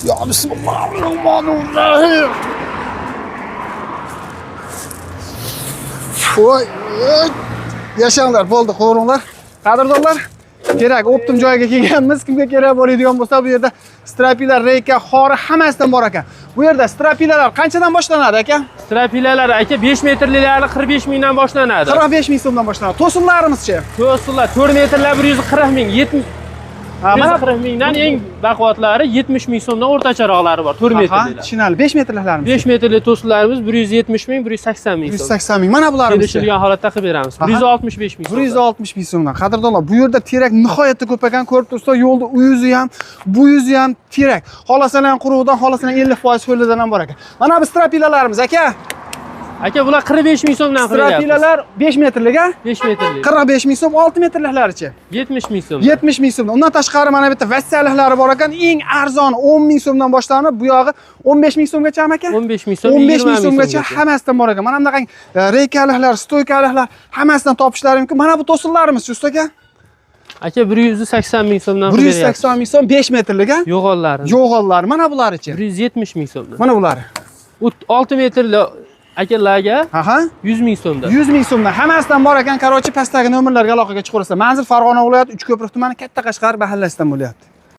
Ya bismillahirrahmanirrahim. Voy. Yaşanglar, bo'ldi, qo'ringlar. Qadrdonlar, kerak, optim joyiga kelganmiz. Kimga kerak bo'ladigan bo'lsa, bu yerda strapilar, reyka, xori hammasidan bor ekan. Bu yerda strapilalar qanchadan boshlanadi aka? Strapilalar aka 5 metrliklari 45 mingdan boshlanadi. 45 ming so'mdan boshlanadi. To'sinlarimizchi? To'sinlar 4 metrlar 140 ming, 70 mana 40 mingdan eng baquvvatlari 70 ming so'mdan o'rtacharoqlari bor. 4 metrlilar. Tushunali. 5 metrliklarimiz. 5 metrli to'sinlarimiz 170 ming, 180 ming so'm. 180 ming. Mana bularimiz. Kelishilgan holatda qilib beramiz. 165 ming so'm. 160 ming so'mdan. Qadrdonlar, bu yerda terak nihoyatda ko'p ekan. Ko'rib turibsiz, yo'lda u yuzi ham, bu yuzi ham terak. Xolasalar quruqdan, xolasalar 50% ho'lidan ham bor ekan. Mana bu strapilalarimiz aka. Aka bular 45 ming so'mdan qilyapmiz. Strapilalar 5 metrlik a? 5 metrlik. 45 ming so'm, 6 metrliklarichi? 70 ming so'm. 70 ming so'mdan. Undan tashqari mana bu yerda vassaliklari bor ekan. Eng arzon 10 ming so'mdan boshlanib, bu yog'i 15 ming so'mgacha aka? 15 ming so'm, 15 ming so'mgacha hammasidan bor ekan. Mana bunaqa reykaliklar, stoykaliklar hammasidan topishlari mumkin. Mana bu to'sinlarimiz usta aka. Aka 180 ming so'mdan 180 ming so'm 5 metrlik a? Yo'g'onlari. Yo'g'onlar. Mana bularichi? 170 ming so'mdan. Mana bular. 6 metrli akalarga 100 ming so'mdan. 100 ming so'mdan. Hammasidan bor ekan. Qarochi pastdagi nomerlarga aloqaga chiqaverasizlar. Manzil Farg'ona viloyati Uchko'prik tumani Katta Qashqar mahallasidan bo'lyapti.